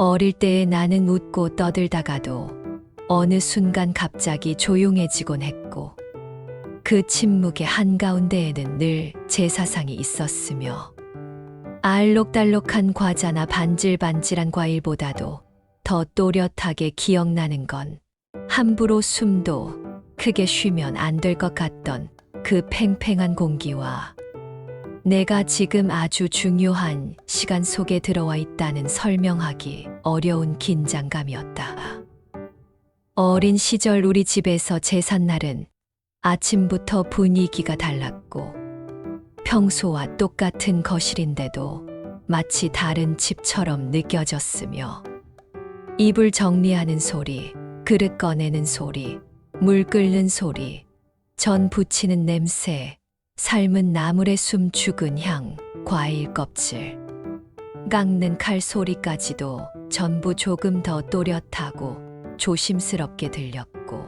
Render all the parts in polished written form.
어릴 때의 나는 웃고 떠들다가도 어느 순간 갑자기 조용해지곤 했고 그 침묵의 한가운데에는 늘 제 사상이 있었으며 알록달록한 과자나 반질반질한 과일보다도 더 또렷하게 기억나는 건 함부로 숨도 크게 쉬면 안 될 것 같던 그 팽팽한 공기와 내가 지금 아주 중요한 시간 속에 들어와 있다는 설명하기 어려운 긴장감이었다. 어린 시절 우리 집에서 제삿날은 아침부터 분위기가 달랐고 평소와 똑같은 거실인데도 마치 다른 집처럼 느껴졌으며 이불 정리하는 소리, 그릇 꺼내는 소리, 물 끓는 소리, 전 부치는 냄새, 삶은 나물의 숨 죽은 향, 과일 껍질, 깎는 칼 소리까지도 전부 조금 더 또렷하고 조심스럽게 들렸고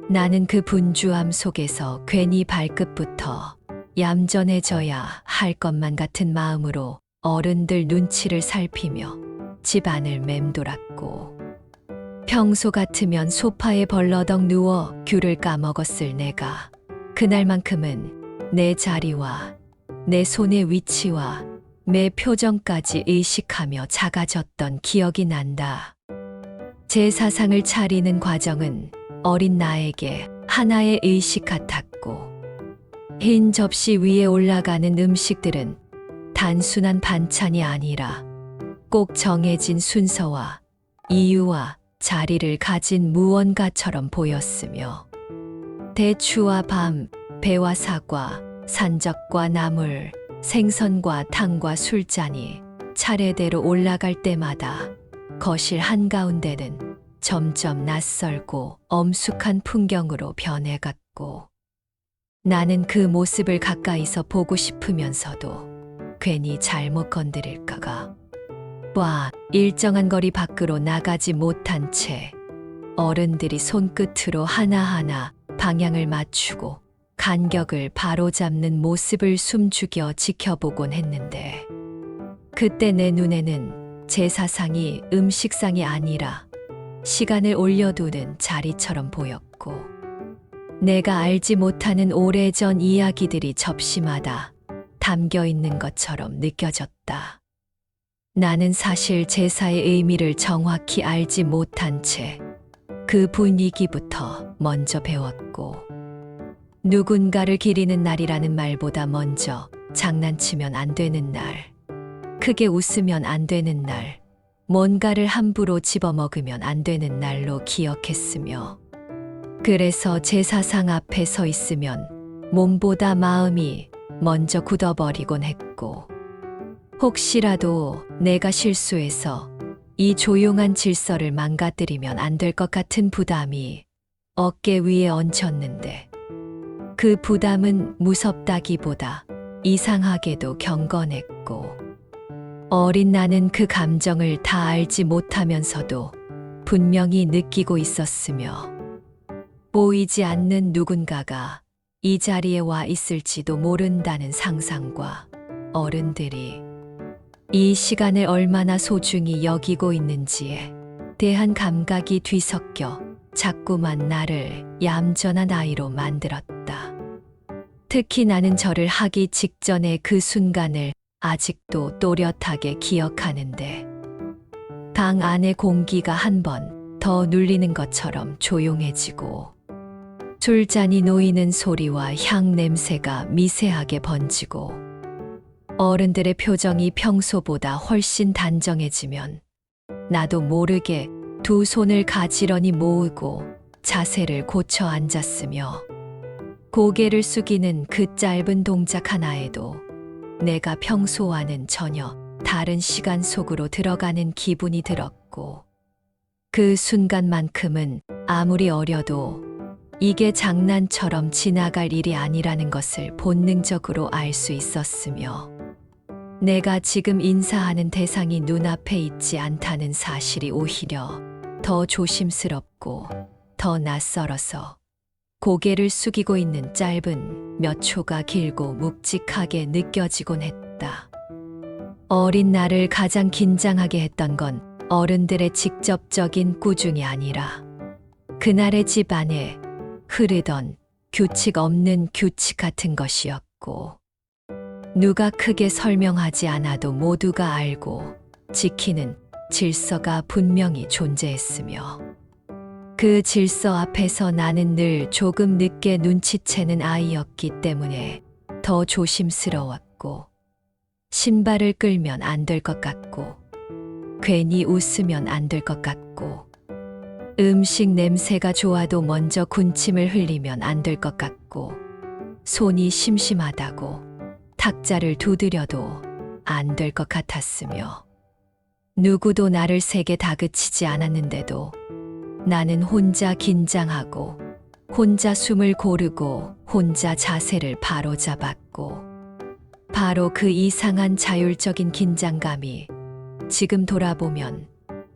나는 그 분주함 속에서 괜히 발끝부터 얌전해져야 할 것만 같은 마음으로 어른들 눈치를 살피며 집안을 맴돌았고 평소 같으면 소파에 벌러덩 누워 귤을 까먹었을 내가 그날만큼은 내 자리와 내 손의 위치와 매 표정까지 의식하며 작아졌던 기억이 난다. 제 사상을 차리는 과정은 어린 나에게 하나의 의식 같았고 흰 접시 위에 올라가는 음식들은 단순한 반찬이 아니라 꼭 정해진 순서와 이유와 자리를 가진 무언가처럼 보였으며 대추와 밤, 배와 사과, 산적과 나물, 생선과 탕과 술잔이 차례대로 올라갈 때마다 거실 한가운데는 점점 낯설고 엄숙한 풍경으로 변해갔고 나는 그 모습을 가까이서 보고 싶으면서도 괜히 잘못 건드릴까가 일정한 거리 밖으로 나가지 못한 채 어른들이 손끝으로 하나하나 방향을 맞추고 간격을 바로잡는 모습을 숨죽여 지켜보곤 했는데 그때 내 눈에는 제 사상이 음식상이 아니라 시간을 올려두는 자리처럼 보였고 내가 알지 못하는 오래전 이야기들이 접시마다 담겨 있는 것처럼 느껴졌다. 나는 사실 제사의 의미를 정확히 알지 못한 채 그 분위기부터 먼저 배웠고 누군가를 기리는 날이라는 말보다 먼저 장난치면 안 되는 날, 크게 웃으면 안 되는 날, 뭔가를 함부로 집어먹으면 안 되는 날로 기억했으며 그래서 제사상 앞에 서 있으면 몸보다 마음이 먼저 굳어버리곤 했고 혹시라도 내가 실수해서 이 조용한 질서를 망가뜨리면 안 될 것 같은 부담이 어깨 위에 얹혔는데 그 부담은 무섭다기보다 이상하게도 경건했고 어린 나는 그 감정을 다 알지 못하면서도 분명히 느끼고 있었으며 보이지 않는 누군가가 이 자리에 와 있을지도 모른다는 상상과 어른들이 이 시간을 얼마나 소중히 여기고 있는지에 대한 감각이 뒤섞여 자꾸만 나를 얌전한 아이로 만들었다. 특히 나는 절을 하기 직전의 그 순간을 아직도 또렷하게 기억하는데 방 안의 공기가 한 번 더 눌리는 것처럼 조용해지고 술잔이 놓이는 소리와 향 냄새가 미세하게 번지고 어른들의 표정이 평소보다 훨씬 단정해지면 나도 모르게 두 손을 가지런히 모으고 자세를 고쳐 앉았으며 고개를 숙이는 그 짧은 동작 하나에도 내가 평소와는 전혀 다른 시간 속으로 들어가는 기분이 들었고 그 순간만큼은 아무리 어려도 이게 장난처럼 지나갈 일이 아니라는 것을 본능적으로 알 수 있었으며 내가 지금 인사하는 대상이 눈앞에 있지 않다는 사실이 오히려 더 조심스럽고 더 낯설어서 고개를 숙이고 있는 짧은 몇 초가 길고 묵직하게 느껴지곤 했다. 어린 나를 가장 긴장하게 했던 건 어른들의 직접적인 꾸중이 아니라 그날의 집 안에 흐르던 규칙 없는 규칙 같은 것이었고, 누가 크게 설명하지 않아도 모두가 알고 지키는 질서가 분명히 존재했으며, 그 질서 앞에서 나는 늘 조금 늦게 눈치채는 아이였기 때문에 더 조심스러웠고, 신발을 끌면 안 될 것 같고, 괜히 웃으면 안 될 것 같고, 음식 냄새가 좋아도 먼저 군침을 흘리면 안 될 것 같고, 손이 심심하다고 탁자를 두드려도 안 될 것 같았으며, 누구도 나를 세게 다그치지 않았는데도 나는 혼자 긴장하고 혼자 숨을 고르고 혼자 자세를 바로잡았고, 바로 그 이상한 자율적인 긴장감이 지금 돌아보면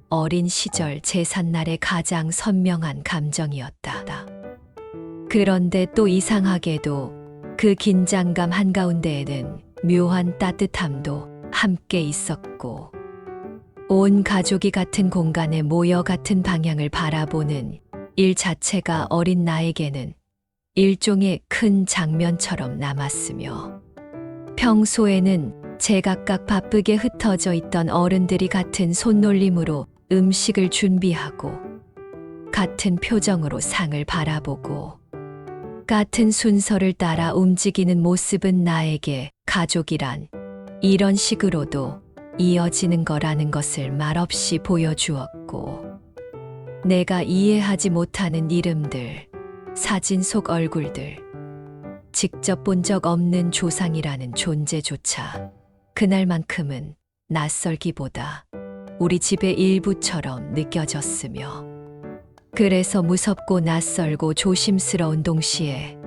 어린 시절 제삿날의 가장 선명한 감정이었다. 그런데 또 이상하게도 그 긴장감 한가운데에는 묘한 따뜻함도 함께 있었고, 온 가족이 같은 공간에 모여 같은 방향을 바라보는 일 자체가 어린 나에게는 일종의 큰 장면처럼 남았으며, 평소에는 제각각 바쁘게 흩어져 있던 어른들이 같은 손놀림으로 음식을 준비하고, 같은 표정으로 상을 바라보고, 같은 순서를 따라 움직이는 모습은 나에게 가족이란 이런 식으로도 이어지는 거라는 것을 말없이 보여주었고, 내가 이해하지 못하는 이름들, 사진 속 얼굴들, 직접 본 적 없는 조상이라는 존재조차 그날만큼은 낯설기보다 우리 집의 일부처럼 느껴졌으며, 그래서 무섭고 낯설고 조심스러운 동시에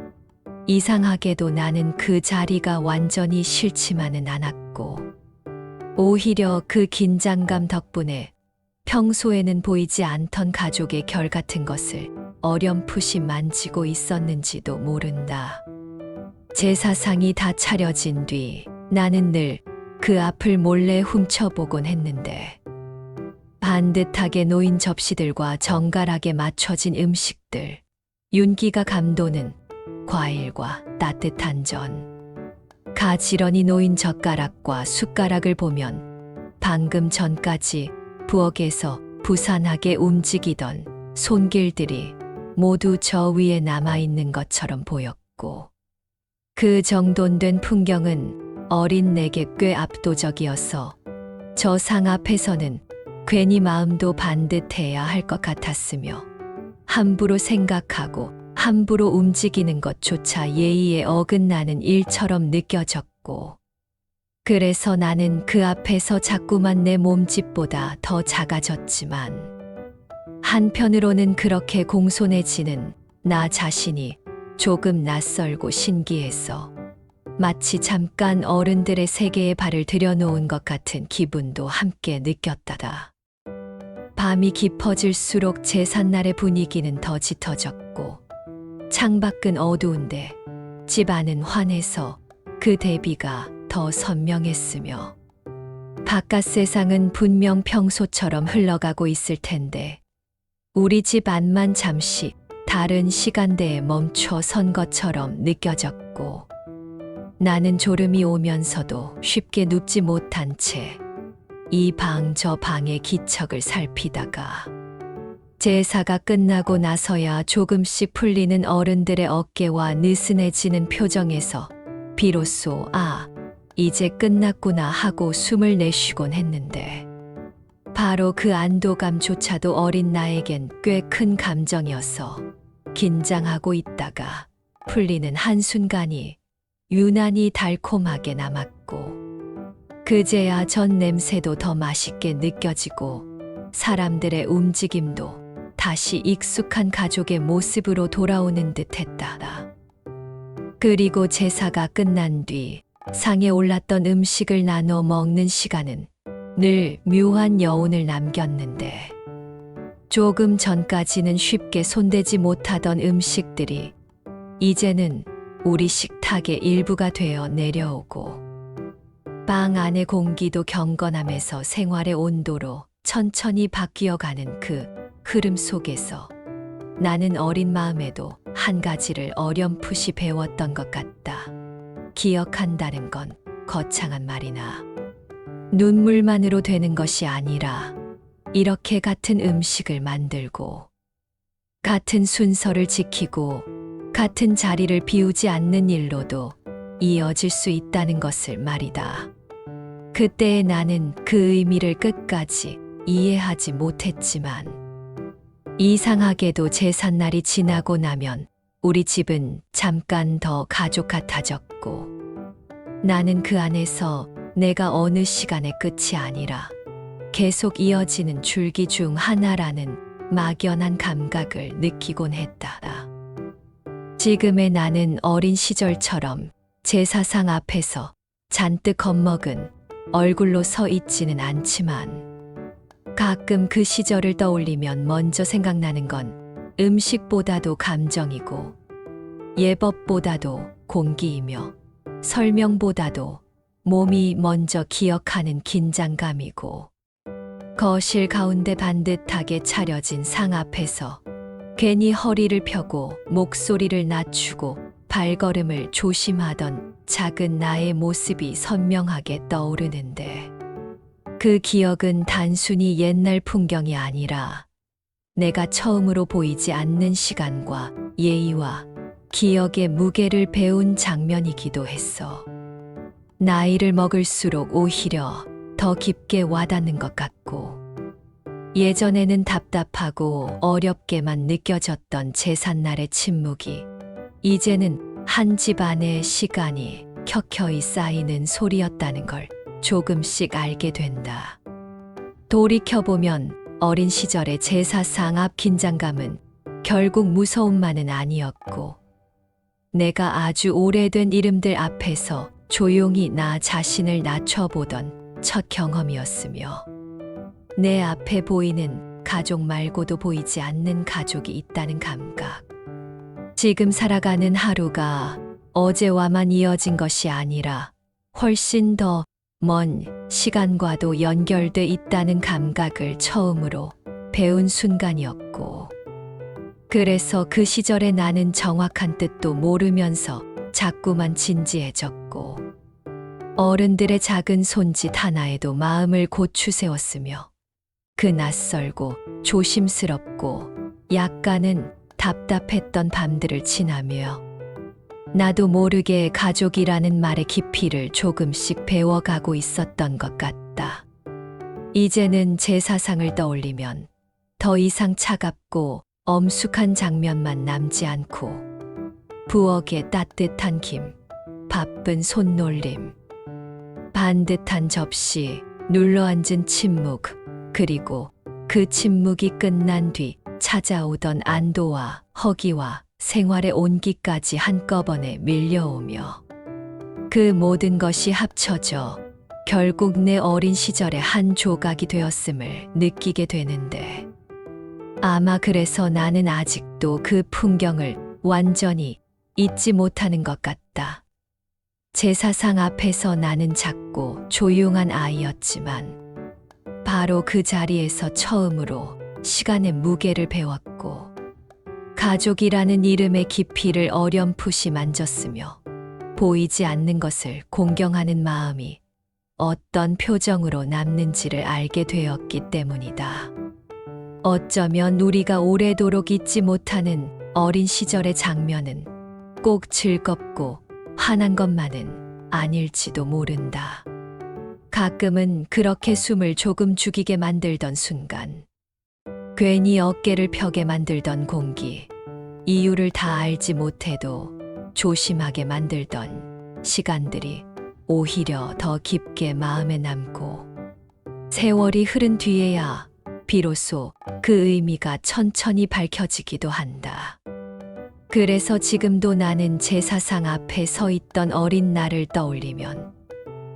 이상하게도 나는 그 자리가 완전히 싫지만은 않았고, 오히려 그 긴장감 덕분에 평소에는 보이지 않던 가족의 결 같은 것을 어렴풋이 만지고 있었는지도 모른다. 제사상이 다 차려진 뒤 나는 늘 그 앞을 몰래 훔쳐보곤 했는데, 반듯하게 놓인 접시들과 정갈하게 맞춰진 음식들, 윤기가 감도는 과일과 따뜻한 전, 가지런히 놓인 젓가락과 숟가락을 보면 방금 전까지 부엌에서 부산하게 움직이던 손길들이 모두 저 위에 남아있는 것처럼 보였고, 그 정돈된 풍경은 어린 내게 꽤 압도적이어서 저 상 앞에서는 괜히 마음도 반듯해야 할 것 같았으며, 함부로 생각하고 함부로 움직이는 것조차 예의에 어긋나는 일처럼 느껴졌고, 그래서 나는 그 앞에서 자꾸만 내 몸집보다 더 작아졌지만, 한편으로는 그렇게 공손해지는 나 자신이 조금 낯설고 신기해서 마치 잠깐 어른들의 세계에 발을 들여놓은 것 같은 기분도 함께 느꼈다다. 밤이 깊어질수록 제삿날의 분위기는 더 짙어졌고, 창밖은 어두운데 집 안은 환해서 그 대비가 더 선명했으며, 바깥 세상은 분명 평소처럼 흘러가고 있을 텐데 우리 집 안만 잠시 다른 시간대에 멈춰 선 것처럼 느껴졌고, 나는 졸음이 오면서도 쉽게 눕지 못한 채 이 방 저 방의 기척을 살피다가, 제사가 끝나고 나서야 조금씩 풀리는 어른들의 어깨와 느슨해지는 표정에서 비로소 이제 끝났구나 하고 숨을 내쉬곤 했는데, 바로 그 안도감조차도 어린 나에겐 꽤 큰 감정이어서 긴장하고 있다가 풀리는 한순간이 유난히 달콤하게 남았고, 그제야 전 냄새도 더 맛있게 느껴지고 사람들의 움직임도 다시 익숙한 가족의 모습으로 돌아오는 듯 했다. 그리고 제사가 끝난 뒤 상에 올랐던 음식을 나눠 먹는 시간은 늘 묘한 여운을 남겼는데, 조금 전까지는 쉽게 손대지 못하던 음식들이 이제는 우리 식탁의 일부가 되어 내려오고, 방 안의 공기도 경건하면서 생활의 온도로 천천히 바뀌어가는 그 흐름 속에서 나는 어린 마음에도 한 가지를 어렴풋이 배웠던 것 같다. 기억한다는 건 거창한 말이나 눈물만으로 되는 것이 아니라 이렇게 같은 음식을 만들고 같은 순서를 지키고 같은 자리를 비우지 않는 일로도 이어질 수 있다는 것을 말이다. 그때의 나는 그 의미를 끝까지 이해하지 못했지만 이상하게도 제삿날이 지나고 나면 우리 집은 잠깐 더 가족 같아졌고 나는 그 안에서 내가 어느 시간의 끝이 아니라 계속 이어지는 줄기 중 하나라는 막연한 감각을 느끼곤 했다. 지금의 나는 어린 시절처럼 제사상 앞에서 잔뜩 겁먹은 얼굴로 서 있지는 않지만 가끔 그 시절을 떠올리면 먼저 생각나는 건 음식보다도 감정이고 예법보다도 공기이며 설명보다도 몸이 먼저 기억하는 긴장감이고 거실 가운데 반듯하게 차려진 상 앞에서 괜히 허리를 펴고 목소리를 낮추고 발걸음을 조심하던 작은 나의 모습이 선명하게 떠오르는데 그 기억은 단순히 옛날 풍경이 아니라 내가 처음으로 보이지 않는 시간과 예의와 기억의 무게를 배운 장면이기도 했어. 나이를 먹을수록 오히려 더 깊게 와닿는 것 같고 예전에는 답답하고 어렵게만 느껴졌던 제삿날의 침묵이 이제는 한 집안의 시간이 켜켜이 쌓이는 소리였다는 걸 조금씩 알게 된다. 돌이켜보면 어린 시절의 제사상 앞 긴장감은 결국 무서움만은 아니었고 내가 아주 오래된 이름들 앞에서 조용히 나 자신을 낮춰보던 첫 경험이었으며 내 앞에 보이는 가족 말고도 보이지 않는 가족이 있다는 감각. 지금 살아가는 하루가 어제와만 이어진 것이 아니라 훨씬 더 먼 시간과도 연결돼 있다는 감각을 처음으로 배운 순간이었고 그래서 그 시절에 나는 정확한 뜻도 모르면서 자꾸만 진지해졌고 어른들의 작은 손짓 하나에도 마음을 고추세웠으며 그 낯설고 조심스럽고 약간은 답답했던 밤들을 지나며 나도 모르게 가족이라는 말의 깊이를 조금씩 배워가고 있었던 것 같다. 이제는 제사상을 떠올리면 더 이상 차갑고 엄숙한 장면만 남지 않고 부엌의 따뜻한 김, 바쁜 손놀림, 반듯한 접시, 눌러앉은 침묵, 그리고 그 침묵이 끝난 뒤 찾아오던 안도와 허기와 생활의 온기까지 한꺼번에 밀려오며 그 모든 것이 합쳐져 결국 내 어린 시절의 한 조각이 되었음을 느끼게 되는데 아마 그래서 나는 아직도 그 풍경을 완전히 잊지 못하는 것 같다. 제사상 앞에서 나는 작고 조용한 아이였지만 바로 그 자리에서 처음으로 시간의 무게를 배웠고 가족이라는 이름의 깊이를 어렴풋이 만졌으며 보이지 않는 것을 공경하는 마음이 어떤 표정으로 남는지를 알게 되었기 때문이다. 어쩌면 우리가 오래도록 잊지 못하는 어린 시절의 장면은 꼭 즐겁고 환한 것만은 아닐지도 모른다. 가끔은 그렇게 숨을 조금 죽이게 만들던 순간, 괜히 어깨를 펴게 만들던 공기, 이유를 다 알지 못해도 조심하게 만들던 시간들이 오히려 더 깊게 마음에 남고 세월이 흐른 뒤에야 비로소 그 의미가 천천히 밝혀지기도 한다. 그래서 지금도 나는 제사상 앞에 서 있던 어린 나를 떠올리면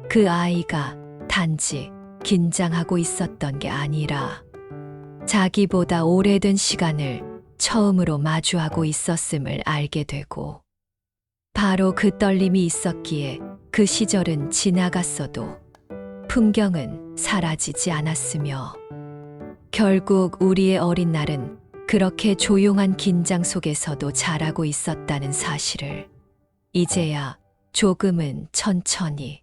그 아이가 단지 긴장하고 있었던 게 아니라 자기보다 오래된 시간을 처음으로 마주하고 있었음을 알게 되고 바로 그 떨림이 있었기에 그 시절은 지나갔어도 풍경은 사라지지 않았으며 결국 우리의 어린 날은 그렇게 조용한 긴장 속에서도 자라고 있었다는 사실을 이제야 조금은 천천히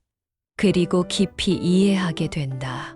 그리고 깊이 이해하게 된다.